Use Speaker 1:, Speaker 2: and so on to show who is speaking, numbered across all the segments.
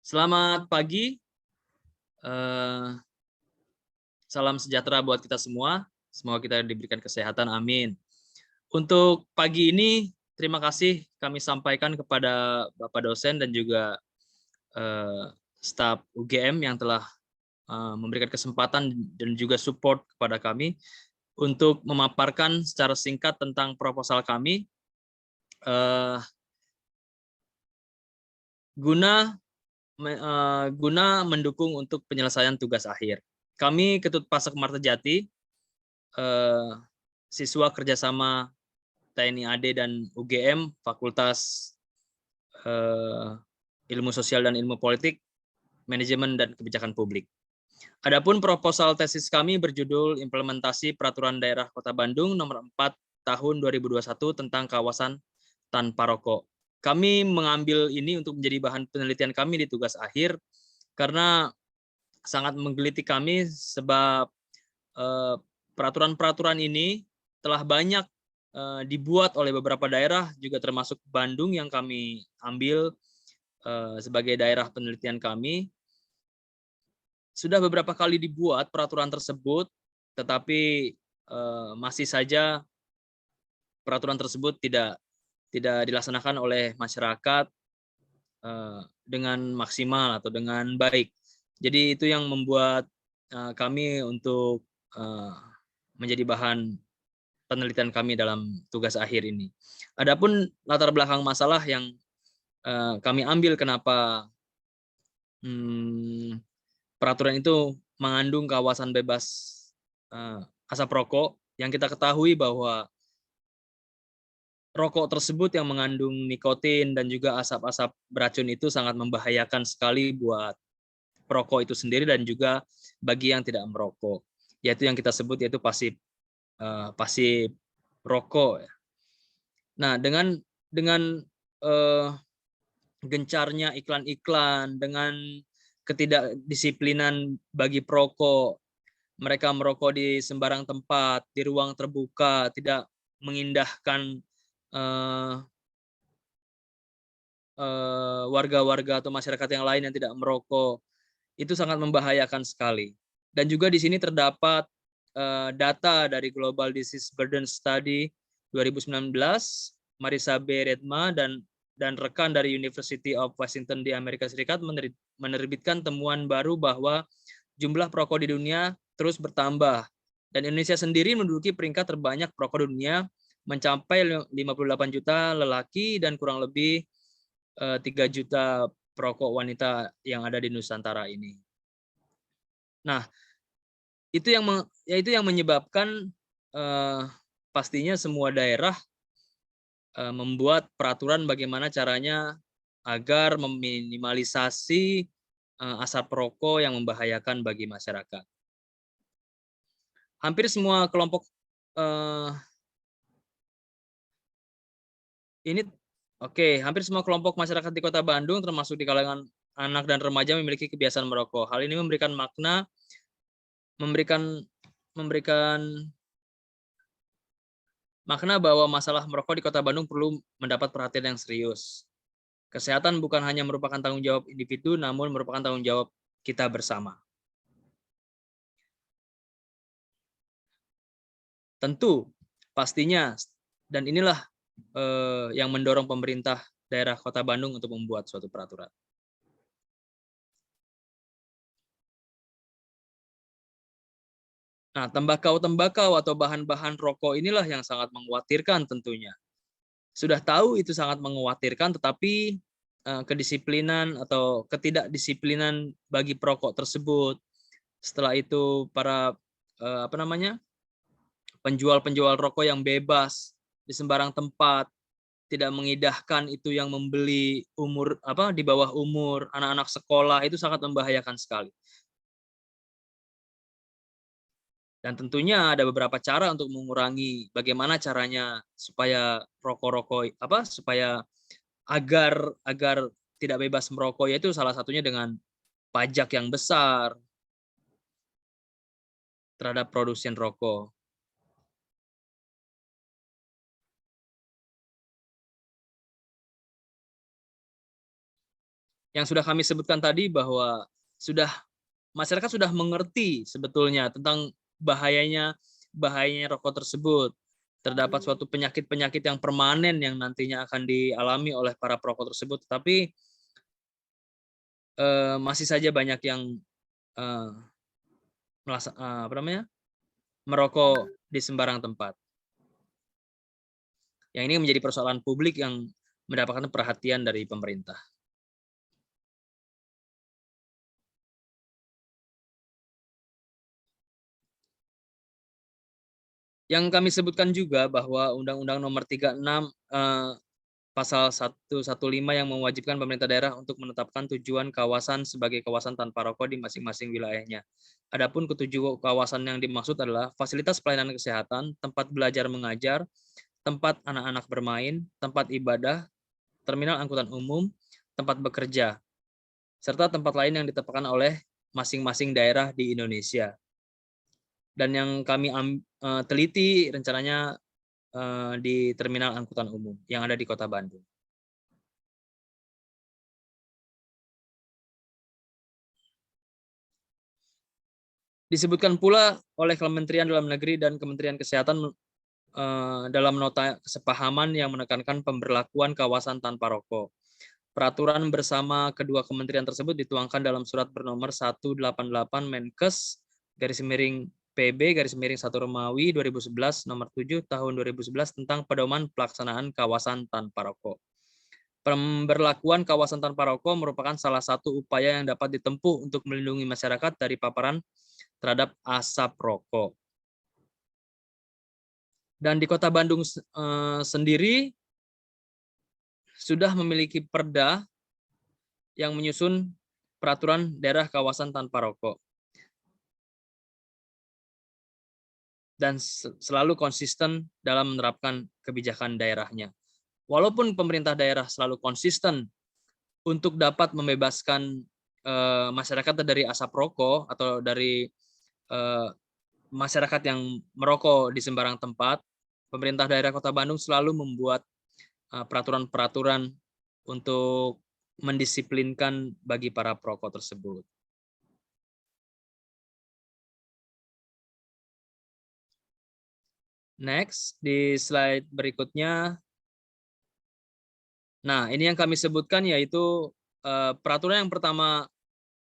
Speaker 1: Selamat pagi, eh, salam sejahtera buat kita semua. Semoga kita diberikan kesehatan, amin. Untuk pagi ini, terima kasih kami sampaikan kepada Bapak dosen dan juga staf UGM yang telah memberikan kesempatan dan juga support kepada kami untuk memaparkan secara singkat tentang proposal kami guna mendukung untuk penyelesaian tugas akhir. Kami Ketut Pasek Martejati, siswa kerjasama TNI AD dan UGM, Fakultas Ilmu Sosial dan Ilmu Politik, Manajemen dan Kebijakan Publik. Adapun proposal tesis kami berjudul Implementasi Peraturan Daerah Kota Bandung Nomor 4 Tahun 2021 tentang kawasan tanpa rokok. Kami mengambil ini untuk menjadi bahan penelitian kami di tugas akhir karena sangat menggeliti kami sebab peraturan-peraturan ini telah banyak dibuat oleh beberapa daerah, juga termasuk Bandung yang kami ambil sebagai daerah penelitian kami. Sudah beberapa kali dibuat peraturan tersebut, tetapi masih saja peraturan tersebut tidak dilaksanakan oleh masyarakat dengan maksimal atau dengan baik. Jadi itu yang membuat kami untuk menjadi bahan penelitian kami dalam tugas akhir ini. Adapun latar belakang masalah yang kami ambil kenapa peraturan itu mengandung kawasan bebas asap rokok, yang kita ketahui bahwa rokok tersebut yang mengandung nikotin dan juga asap-asap beracun itu sangat membahayakan sekali buat perokok itu sendiri dan juga bagi yang tidak merokok, yaitu yang kita sebut yaitu pasif rokok. Nah, dengan gencarnya iklan-iklan, dengan ketidakdisiplinan bagi perokok, mereka merokok di sembarang tempat, di ruang terbuka, tidak mengindahkan warga-warga atau masyarakat yang lain yang tidak merokok, itu sangat membahayakan sekali. Dan juga di sini terdapat data dari Global Disease Burden Study 2019, Marisa B. Redma dan rekan dari University of Washington di Amerika Serikat menerbitkan temuan baru bahwa jumlah perokok di dunia terus bertambah. Dan Indonesia sendiri menduduki peringkat terbanyak perokok di dunia, mencapai 58 juta lelaki dan kurang lebih 3 juta perokok wanita yang ada di Nusantara ini. Nah, itu yang menyebabkan pastinya semua daerah membuat peraturan bagaimana caranya agar meminimalisasi asap rokok yang membahayakan bagi masyarakat. Hampir semua kelompok hampir semua kelompok masyarakat di Kota Bandung termasuk di kalangan anak dan remaja memiliki kebiasaan merokok. Hal ini memberikan makna bahwa masalah merokok di Kota Bandung perlu mendapat perhatian yang serius. Kesehatan bukan hanya merupakan tanggung jawab individu, namun merupakan tanggung jawab kita bersama. Tentu, pastinya, dan inilah yang mendorong pemerintah daerah Kota Bandung untuk membuat suatu peraturan. Nah, tembakau atau bahan-bahan rokok inilah yang sangat mengkhawatirkan tentunya. Sudah tahu itu sangat mengkhawatirkan, tetapi kedisiplinan atau ketidakdisiplinan bagi perokok tersebut, setelah itu para penjual-penjual rokok yang bebas di sembarang tempat, tidak mengindahkan itu yang membeli di bawah umur, anak-anak sekolah, itu sangat membahayakan sekali. Dan tentunya ada beberapa cara untuk mengurangi, bagaimana caranya supaya supaya agar tidak bebas merokok, yaitu salah satunya dengan pajak yang besar terhadap produsen rokok. Yang sudah kami sebutkan tadi bahwa masyarakat sudah mengerti sebetulnya tentang bahayanya rokok tersebut. Terdapat suatu penyakit-penyakit yang permanen yang nantinya akan dialami oleh para perokok tersebut, tetapi masih saja banyak yang merokok di sembarang tempat. Yang ini menjadi persoalan publik yang mendapatkan perhatian dari pemerintah. Yang kami sebutkan juga bahwa Undang-Undang Nomor 36 Pasal 115 yang mewajibkan pemerintah daerah untuk menetapkan tujuan kawasan sebagai kawasan tanpa rokok di masing-masing wilayahnya. Adapun ketujuh kawasan yang dimaksud adalah fasilitas pelayanan kesehatan, tempat belajar mengajar, tempat anak-anak bermain, tempat ibadah, terminal angkutan umum, tempat bekerja, serta tempat lain yang ditetapkan oleh masing-masing daerah di Indonesia. Dan yang kami teliti rencananya di terminal angkutan umum yang ada di Kota Bandung. Disebutkan pula oleh Kementerian Dalam Negeri dan Kementerian Kesehatan dalam nota kesepahaman yang menekankan pemberlakuan kawasan tanpa rokok. Peraturan bersama kedua kementerian tersebut dituangkan dalam surat bernomor 188 Menkes /PB/1 Romawi 2011 nomor 7 tahun 2011 tentang pedoman pelaksanaan kawasan tanpa rokok. Pemberlakuan kawasan tanpa rokok merupakan salah satu upaya yang dapat ditempuh untuk melindungi masyarakat dari paparan terhadap asap rokok. Dan di Kota Bandung sendiri sudah memiliki perda yang menyusun peraturan daerah kawasan tanpa rokok. Dan selalu konsisten dalam menerapkan kebijakan daerahnya. Walaupun pemerintah daerah selalu konsisten untuk dapat membebaskan masyarakat dari asap rokok atau dari masyarakat yang merokok di sembarang tempat, pemerintah daerah Kota Bandung selalu membuat peraturan-peraturan untuk mendisiplinkan bagi para perokok tersebut. Next, di slide berikutnya. Nah, ini yang kami sebutkan yaitu peraturan yang pertama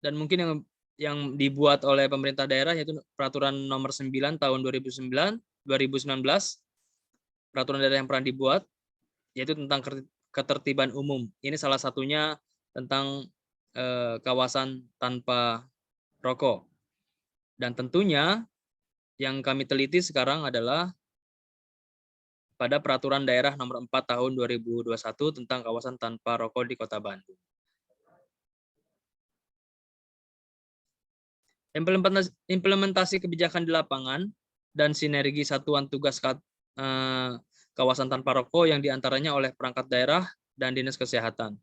Speaker 1: dan mungkin yang dibuat oleh pemerintah daerah yaitu Peraturan Nomor 9 tahun 2019, peraturan daerah yang pernah dibuat yaitu tentang ketertiban umum. Ini salah satunya tentang kawasan tanpa rokok. Dan tentunya yang kami teliti sekarang adalah pada Peraturan Daerah Nomor 4 tahun 2021 tentang kawasan tanpa rokok di Kota Bandung. Implementasi kebijakan di lapangan dan sinergi satuan tugas kawasan tanpa rokok yang diantaranya oleh perangkat daerah dan Dinas Kesehatan,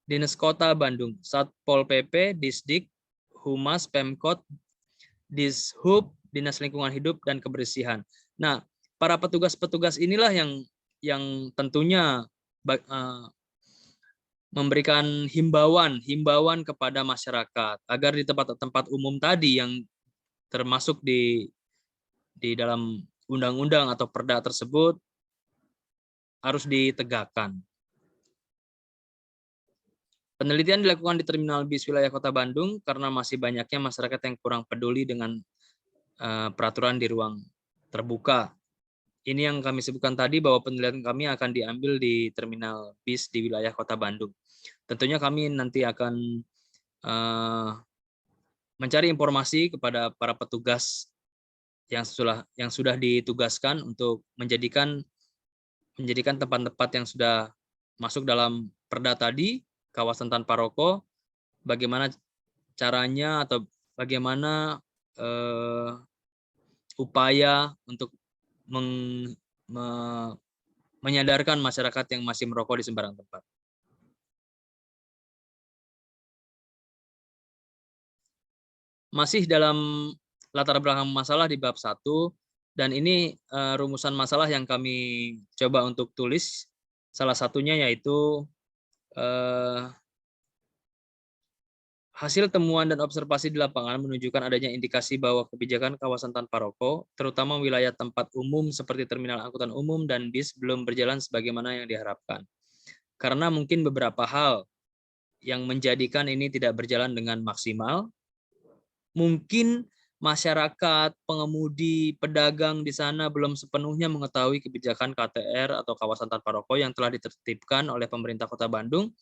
Speaker 1: Dinas Kota Bandung, Satpol PP, Disdik, Humas, Pemkot, Dishub, Dinas Lingkungan Hidup dan Kebersihan. Nah, para petugas-petugas inilah yang tentunya memberikan himbauan kepada masyarakat agar di tempat-tempat umum tadi yang termasuk di dalam undang-undang atau perda tersebut harus ditegakkan. Penelitian dilakukan di terminal bis wilayah Kota Bandung karena masih banyaknya masyarakat yang kurang peduli dengan peraturan di ruang terbuka. Ini yang kami sebutkan tadi bahwa penelitian kami akan diambil di terminal bis di wilayah Kota Bandung. Tentunya kami nanti akan mencari informasi kepada para petugas yang sudah ditugaskan untuk menjadikan tempat-tempat yang sudah masuk dalam perda tadi, kawasan tanpa rokok, bagaimana caranya atau bagaimana upaya untuk menyadarkan masyarakat yang masih merokok di sembarang tempat. Masih dalam latar belakang masalah di bab 1, dan ini rumusan masalah yang kami coba untuk tulis. Salah satunya yaitu Hasil temuan dan observasi di lapangan menunjukkan adanya indikasi bahwa kebijakan kawasan tanpa rokok, terutama wilayah tempat umum seperti terminal angkutan umum dan bis, belum berjalan sebagaimana yang diharapkan. Karena mungkin beberapa hal yang menjadikan ini tidak berjalan dengan maksimal, mungkin masyarakat, pengemudi, pedagang di sana belum sepenuhnya mengetahui kebijakan KTR atau kawasan tanpa rokok yang telah ditertibkan oleh pemerintah Kota Bandung,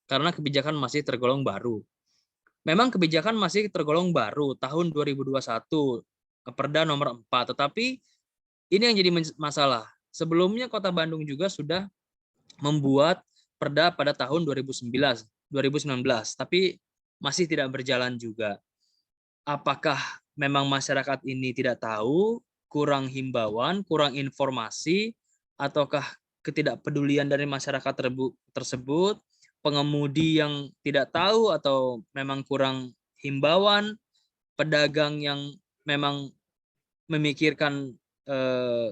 Speaker 1: karena kebijakan masih tergolong baru. Memang kebijakan masih tergolong baru tahun 2021, Perda nomor 4, tetapi ini yang jadi masalah. Sebelumnya Kota Bandung juga sudah membuat Perda pada tahun 2019, tapi masih tidak berjalan juga. Apakah memang masyarakat ini tidak tahu, kurang himbauan, kurang informasi, ataukah ketidakpedulian dari masyarakat tersebut, pengemudi yang tidak tahu atau memang kurang himbauan, pedagang yang memang memikirkan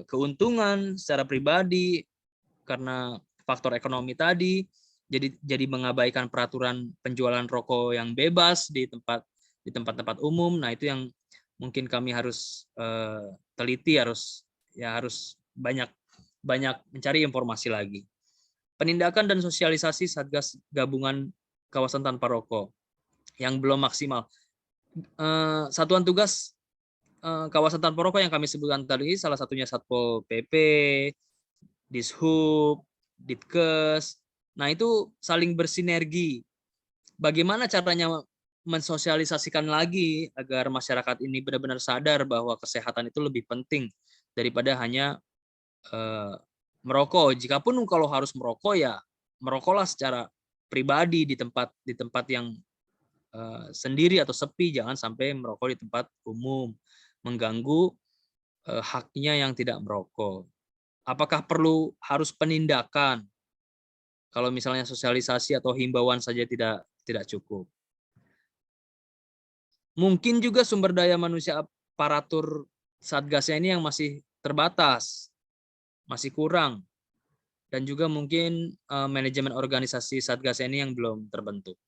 Speaker 1: keuntungan secara pribadi karena faktor ekonomi tadi, jadi mengabaikan peraturan penjualan rokok yang bebas di tempat-tempat umum. Nah, itu yang mungkin kami harus teliti, harus banyak mencari informasi lagi. Penindakan dan sosialisasi Satgas Gabungan Kawasan Tanpa Rokok yang belum maksimal. Satuan tugas kawasan tanpa rokok yang kami sebutkan tadi, salah satunya Satpol PP, Dishub, Ditkes. Nah, itu saling bersinergi. Bagaimana caranya mensosialisasikan lagi agar masyarakat ini benar-benar sadar bahwa kesehatan itu lebih penting daripada hanya merokok. Jikapun kalau harus merokok, ya merokoklah secara pribadi di tempat yang sendiri atau sepi, jangan sampai merokok di tempat umum, mengganggu haknya yang tidak merokok. Apakah harus penindakan kalau misalnya sosialisasi atau himbauan saja tidak cukup? Mungkin juga sumber daya manusia aparatur Satgasnya ini yang masih terbatas, masih kurang, dan juga mungkin manajemen organisasi Satgasnya ini yang belum terbentuk.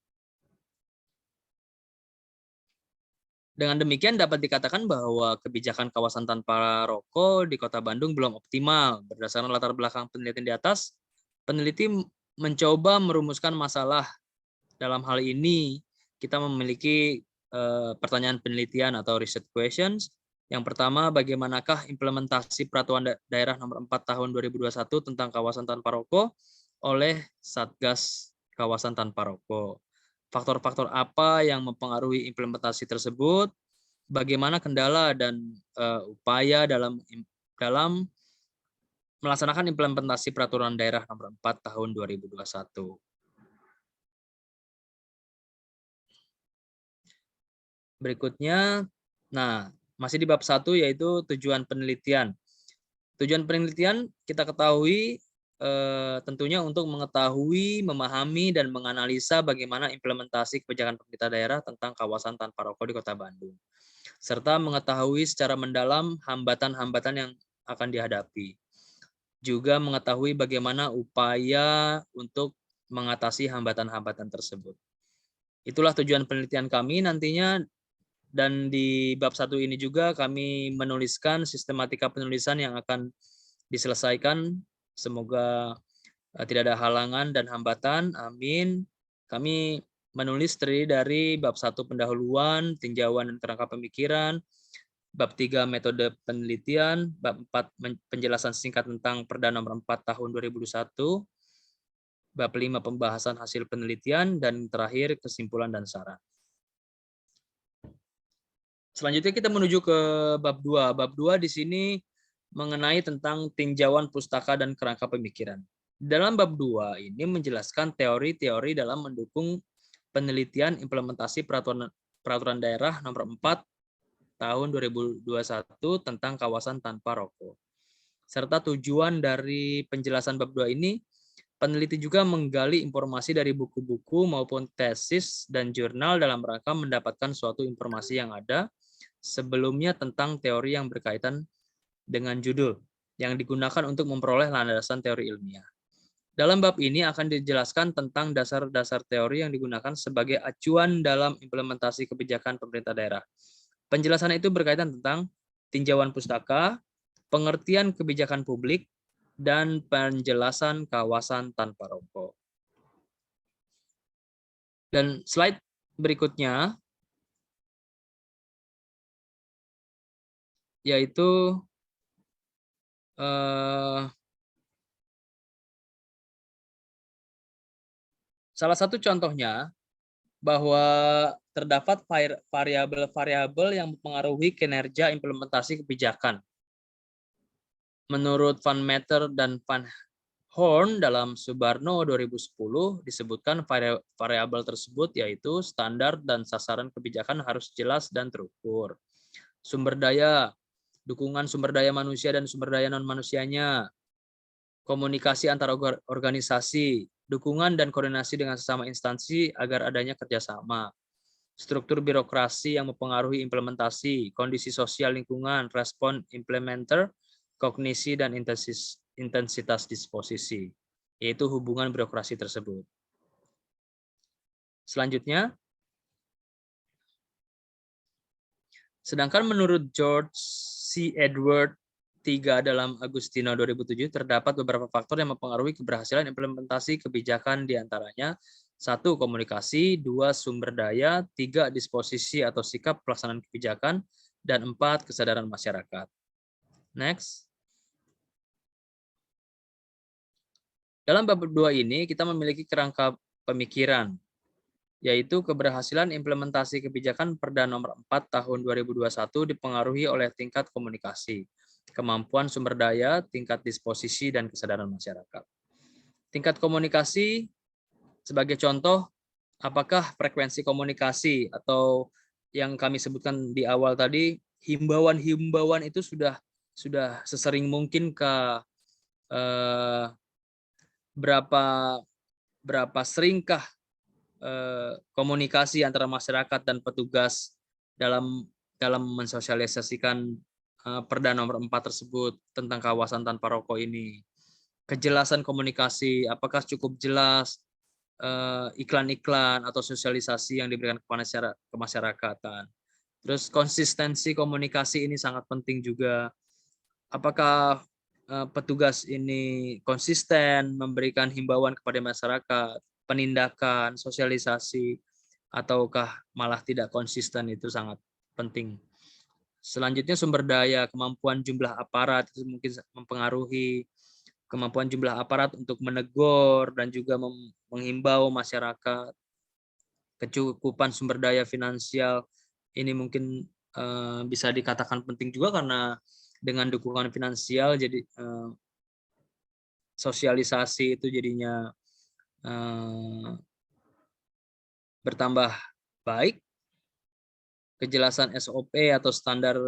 Speaker 1: Dengan demikian dapat dikatakan bahwa kebijakan kawasan tanpa rokok di Kota Bandung belum optimal. Berdasarkan latar belakang penelitian di atas, peneliti mencoba merumuskan masalah. Dalam hal ini, kita memiliki pertanyaan penelitian atau research questions. Yang pertama, bagaimanakah implementasi Peraturan Daerah Nomor 4 Tahun 2021 tentang kawasan tanpa rokok oleh Satgas Kawasan Tanpa Rokok? Faktor-faktor apa yang mempengaruhi implementasi tersebut? Bagaimana kendala dan upaya dalam melaksanakan implementasi Peraturan Daerah Nomor 4 Tahun 2021. Berikutnya, nah, masih di bab 1 yaitu tujuan penelitian. Tujuan penelitian kita ketahui tentunya untuk mengetahui, memahami, dan menganalisa bagaimana implementasi kebijakan pemerintah daerah tentang kawasan tanpa rokok di Kota Bandung, serta mengetahui secara mendalam hambatan-hambatan yang akan dihadapi. Juga mengetahui bagaimana upaya untuk mengatasi hambatan-hambatan tersebut. Itulah tujuan penelitian kami nantinya. Dan di bab 1 ini juga kami menuliskan sistematika penulisan yang akan diselesaikan. Semoga tidak ada halangan dan hambatan. Amin. Kami menulis terdiri dari bab 1 pendahuluan, tinjauan dan kerangka pemikiran, bab 3 metode penelitian, bab 4 penjelasan singkat tentang Perda Nomor 4 Tahun 2021, bab 5 pembahasan hasil penelitian, dan terakhir kesimpulan dan saran. Selanjutnya kita menuju ke bab 2. Bab 2 di sini mengenai tentang tinjauan pustaka dan kerangka pemikiran. Dalam bab 2 ini menjelaskan teori-teori dalam mendukung penelitian implementasi Peraturan Daerah Nomor 4 Tahun 2021 tentang kawasan tanpa rokok. Serta tujuan dari penjelasan bab 2 ini, peneliti juga menggali informasi dari buku-buku maupun tesis dan jurnal dalam rangka mendapatkan suatu informasi yang ada sebelumnya tentang teori yang berkaitan dengan judul yang digunakan untuk memperoleh landasan teori ilmiah. Dalam bab ini akan dijelaskan tentang dasar-dasar teori yang digunakan sebagai acuan dalam implementasi kebijakan pemerintah daerah. Penjelasan itu berkaitan tentang tinjauan pustaka, pengertian kebijakan publik, dan penjelasan kawasan tanpa rokok. Dan slide berikutnya yaitu salah satu contohnya bahwa terdapat variabel-variabel yang mempengaruhi kinerja implementasi kebijakan. Menurut Van Meter dan Van Horn dalam Subarno 2010 disebutkan variabel tersebut yaitu standar dan sasaran kebijakan harus jelas dan terukur. Sumber daya, dukungan sumber daya manusia dan sumber daya non-manusianya, komunikasi antar organisasi, dukungan dan koordinasi dengan sesama instansi agar adanya kerjasama, struktur birokrasi yang mempengaruhi implementasi, kondisi sosial lingkungan, respon implementer, kognisi, dan intensitas disposisi, yaitu hubungan birokrasi tersebut. Selanjutnya, sedangkan menurut George C. Edward III dalam Agustino 2007, terdapat beberapa faktor yang mempengaruhi keberhasilan implementasi kebijakan diantaranya 1. Komunikasi, 2. Sumber daya, 3. Disposisi atau sikap pelaksanaan kebijakan, dan 4. Kesadaran masyarakat. Next. Dalam bab 2 ini, kita memiliki kerangka pemikiran, yaitu keberhasilan implementasi kebijakan Perda nomor 4 tahun 2021 dipengaruhi oleh tingkat komunikasi, kemampuan sumber daya, tingkat disposisi, dan kesadaran masyarakat. Tingkat komunikasi, sebagai contoh, apakah frekuensi komunikasi atau yang kami sebutkan di awal tadi, himbauan-himbauan itu sudah sesering mungkin ke berapa seringkah komunikasi antara masyarakat dan petugas dalam mensosialisasikan Perda nomor 4 tersebut tentang kawasan tanpa rokok ini. Kejelasan komunikasi, apakah cukup jelas iklan-iklan atau sosialisasi yang diberikan ke masyarakatan. Terus konsistensi komunikasi ini sangat penting juga. Apakah petugas ini konsisten memberikan himbauan kepada masyarakat, penindakan, sosialisasi, ataukah malah tidak konsisten, itu sangat penting. Selanjutnya sumber daya, kemampuan jumlah aparat itu mungkin mempengaruhi kemampuan jumlah aparat untuk menegur dan juga menghimbau masyarakat. Kecukupan sumber daya finansial ini mungkin bisa dikatakan penting juga karena dengan dukungan finansial jadi sosialisasi itu jadinya bertambah baik. Kejelasan SOP atau standar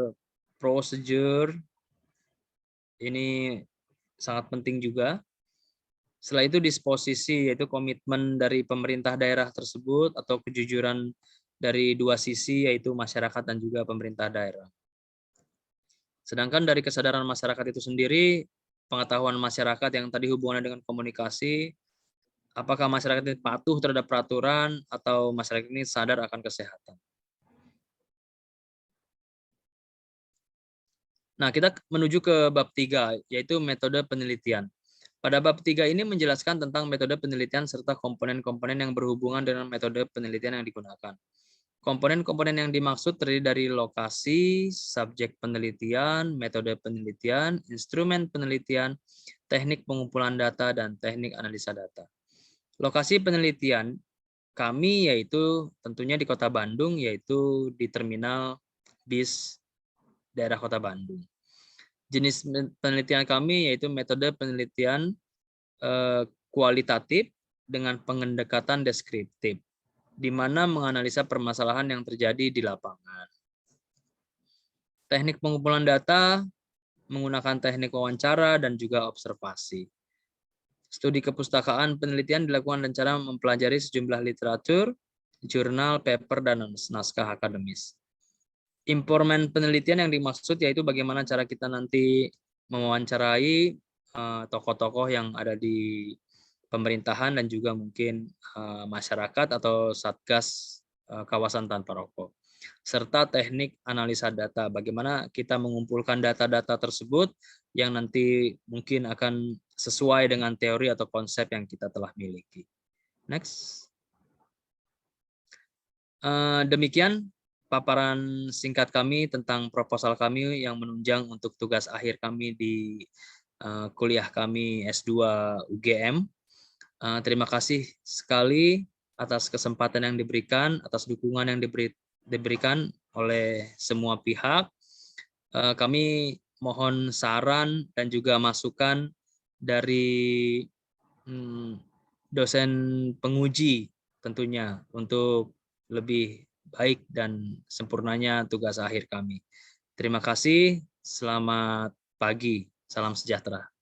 Speaker 1: prosedur ini sangat penting juga. Setelah itu disposisi, yaitu komitmen dari pemerintah daerah tersebut atau kejujuran dari dua sisi, yaitu masyarakat dan juga pemerintah daerah. Sedangkan dari kesadaran masyarakat itu sendiri, pengetahuan masyarakat yang tadi hubungannya dengan komunikasi, apakah masyarakat ini patuh terhadap peraturan atau masyarakat ini sadar akan kesehatan. Nah, kita menuju ke bab 3, yaitu metode penelitian. Pada bab 3 ini menjelaskan tentang metode penelitian serta komponen-komponen yang berhubungan dengan metode penelitian yang digunakan. Komponen-komponen yang dimaksud terdiri dari lokasi, subjek penelitian, metode penelitian, instrumen penelitian, teknik pengumpulan data, dan teknik analisa data. Lokasi penelitian kami yaitu tentunya di Kota Bandung, yaitu di Terminal Bis daerah Kota Bandung. Jenis penelitian kami yaitu metode penelitian kualitatif dengan pendekatan deskriptif, di mana menganalisa permasalahan yang terjadi di lapangan. Teknik pengumpulan data menggunakan teknik wawancara dan juga observasi. Studi kepustakaan penelitian dilakukan dengan cara mempelajari sejumlah literatur, jurnal, paper, dan naskah akademis. Informan penelitian yang dimaksud yaitu bagaimana cara kita nanti mewawancarai tokoh-tokoh yang ada di pemerintahan dan juga mungkin masyarakat atau Satgas kawasan tanpa rokok. Serta teknik analisa data, bagaimana kita mengumpulkan data-data tersebut yang nanti mungkin akan sesuai dengan teori atau konsep yang kita telah miliki. Next. Demikian paparan singkat kami tentang proposal kami yang menunjang untuk tugas akhir kami di kuliah kami S2 UGM. Terima kasih sekali atas kesempatan yang diberikan, atas dukungan yang diberikan oleh semua pihak. Kami mohon saran dan juga masukan dari dosen penguji tentunya untuk lebih baik dan sempurnanya tugas akhir kami. Terima kasih, selamat pagi, salam sejahtera.